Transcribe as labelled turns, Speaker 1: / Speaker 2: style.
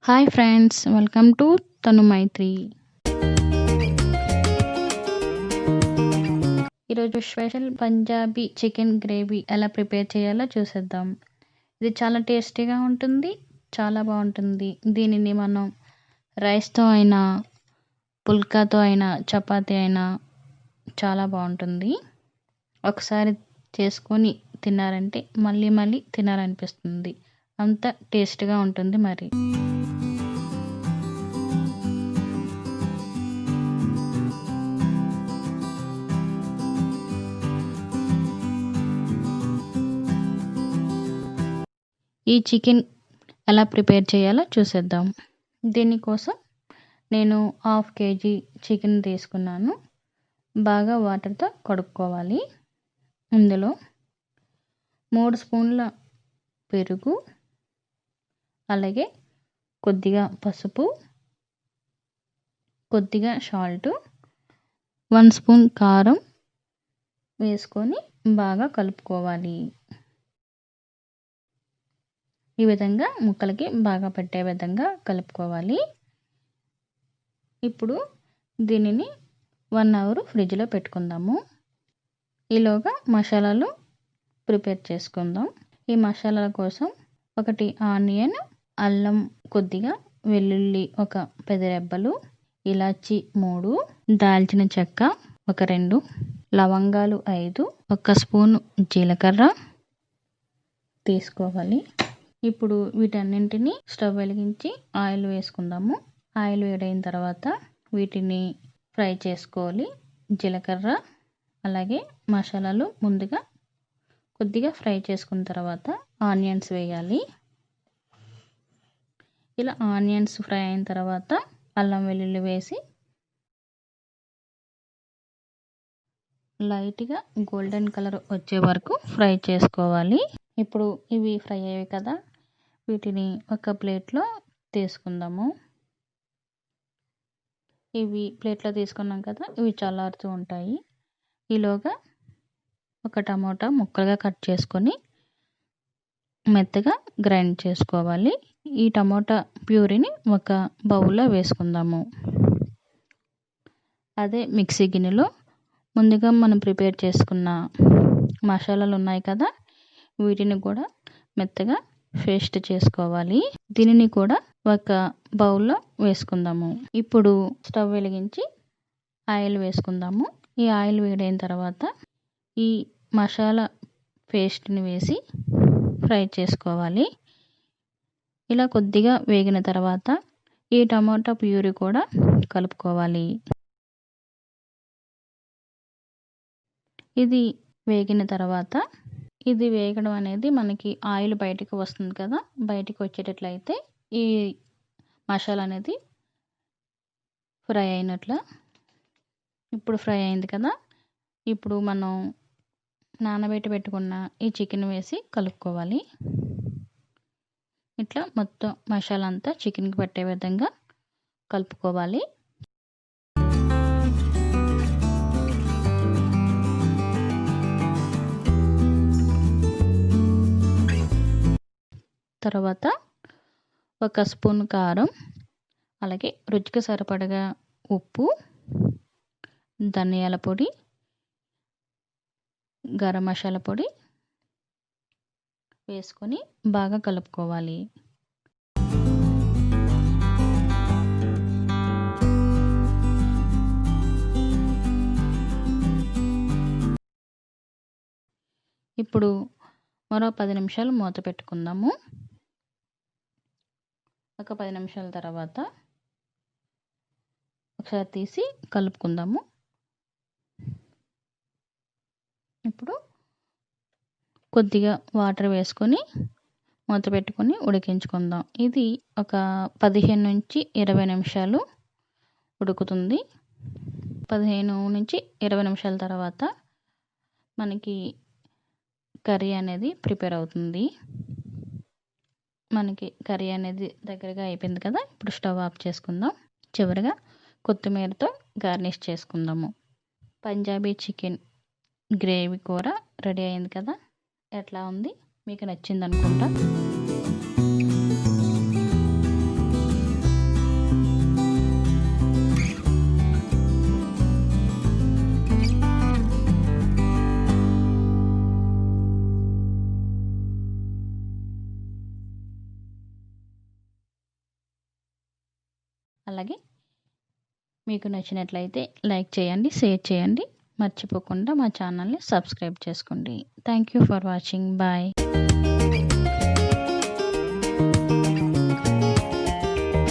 Speaker 1: Hi friends, welcome to TanuMytreyi. ఈరోజు special Punjabi chicken gravy ఎలా prepare చేయాలో చూసేద్దాం. ఇది చాలా టేస్టీగా ఉంటుంది, చాలా బాగుంటుంది. దీనిని మనం రైస్తో అయినా, పుల్కాతో అయినా, చపాతీ అయినా చాలా బాగుంటుంది. ఒకసారి చేసుకొని తిన్నారంటే మళ్ళీ మళ్ళీ తినాలనిపిస్తుంది. అంత టేస్ట్గా ఉంటుంది. మరి ఈ చికెన్ ఎలా ప్రిపేర్ చేయాలో చూసేద్దాం. దీనికోసం నేను 1/2 kg చికెన్ తీసుకున్నాను. బాగా వాటర్తో కడుక్కోవాలి. ఇందులో 3 స్పూన్ల పెరుగు, అలాగే కొద్దిగా పసుపు, కొద్దిగా సాల్ట్, 1 స్పూన్ కారం వేసుకొని బాగా కలుపుకోవాలి. ఈ విధంగా ముక్కలకి బాగా పట్టే విధంగా కలుపుకోవాలి. ఇప్పుడు దీనిని 1 అవర్ ఫ్రిడ్జ్లో పెట్టుకుందాము. ఈలోగా మసాలాలు ప్రిపేర్ చేసుకుందాం. ఈ మసాలాల కోసం 1 ఆనియన్, అల్లం కొద్దిగా, వెల్లుల్లి 10 రెబ్బలు, ఇలాచి 3, దాల్చిన చెక్క 2, లవంగాలు 5, 1 స్పూన్ జీలకర్ర తీసుకోవాలి. ఇప్పుడు వీటన్నింటినీ స్టవ్ వెలిగించి ఆయిల్ వేసుకుందాము. ఆయిల్ వేడైన తర్వాత వీటిని ఫ్రై చేసుకోవాలి. జీలకర్ర అలాగే మసాలాలు ముందుగా కొద్దిగా ఫ్రై చేసుకున్న తర్వాత ఆనియన్స్ వేయాలి. ఇలా ఆనియన్స్ ఫ్రై అయిన తర్వాత అల్లం వెల్లుల్లి వేసి లైట్గా గోల్డెన్ కలర్ వచ్చే వరకు ఫ్రై చేసుకోవాలి. ఇప్పుడు ఇవి ఫ్రై అయ్యాయి కదా, వీటిని ఒక ప్లేట్లో తీసుకుందాము. ఇవి ప్లేట్లో తీసుకున్నాం కదా, ఇవి చల్లారుతూ ఉంటాయి. ఈలోగా 1 టమోటా ముక్కలుగా కట్ చేసుకొని మెత్తగా గ్రైండ్ చేసుకోవాలి. ఈ టమోటా ప్యూరీని ఒక బౌల్లో వేసుకుందాము. అదే మిక్సీ గిన్నెలో ముందుగా మనం ప్రిపేర్ చేసుకున్న మసాలాలు ఉన్నాయి కదా, వీటిని కూడా మెత్తగా పేస్ట్ చేసుకోవాలి. దీనిని కూడా ఒక బౌల్లో వేసుకుందాము. ఇప్పుడు స్టవ్ వెలిగించి ఆయిల్ వేసుకుందాము. ఈ ఆయిల్ వేడైన తర్వాత ఈ మసాలా పేస్ట్ని వేసి ఫ్రై చేసుకోవాలి. ఇలా కొద్దిగా వేగిన తర్వాత ఈ టమాటా ప్యూరీ కూడా కలుపుకోవాలి. ఇది వేగిన తర్వాత ఇది వేగడం అనేది మనకి ఆయిల్ బయటికి వస్తుంది కదా, బయటికి వచ్చేటట్లయితే ఈ మసాలా అనేది ఫ్రై అయినట్లు. ఇప్పుడు ఫ్రై అయింది కదా, ఇప్పుడు మనం నానబెట్టి పెట్టుకున్న ఈ చికెన్ వేసి కలుపుకోవాలి. ఇట్లా మొత్తం మసాలా అంతా చికెన్కి పట్టే విధంగా కలుపుకోవాలి. తర్వాత 1 స్పూన్ కారం, అలాగే రుచికి సరిపడగా ఉప్పు, ధనియాల పొడి, గరం మసాలా పొడి వేసుకొని బాగా కలుపుకోవాలి. ఇప్పుడు మరో 10 నిమిషాలు మూత పెట్టుకుందాము. ఒక 10 నిమిషాల తర్వాత ఒకసారి తీసి కలుపుకుందాము. ఇప్పుడు కొద్దిగా వాటర్ వేసుకొని మూత పెట్టుకొని ఉడికించుకుందాం. ఇది ఒక 15 నుంచి 20 నిమిషాలు ఉడుకుతుంది. 15 నుంచి 20 నిమిషాల తర్వాత మనకి కర్రీ అనేది ప్రిపేర్ అవుతుంది. మనకి కర్రీ అనేది దగ్గరగా అయిపోయింది కదా, ఇప్పుడు స్టవ్ ఆఫ్ చేసుకుందాం. చివరిగా కొత్తిమీరతో గార్నిష్ చేసుకుందాము. పంజాబీ చికెన్ గ్రేవీ కూర రెడీ అయింది కదా. ఎట్లా ఉంది, మీకు నచ్చింది అనుకుంటా. అలాగే మీకు నచ్చినట్లయితే లైక్ చేయండి, షేర్ చేయండి. మర్చిపోకుండా మా ఛానల్ని సబ్స్క్రైబ్ చేసుకోండి. Thank you for watching. Bye.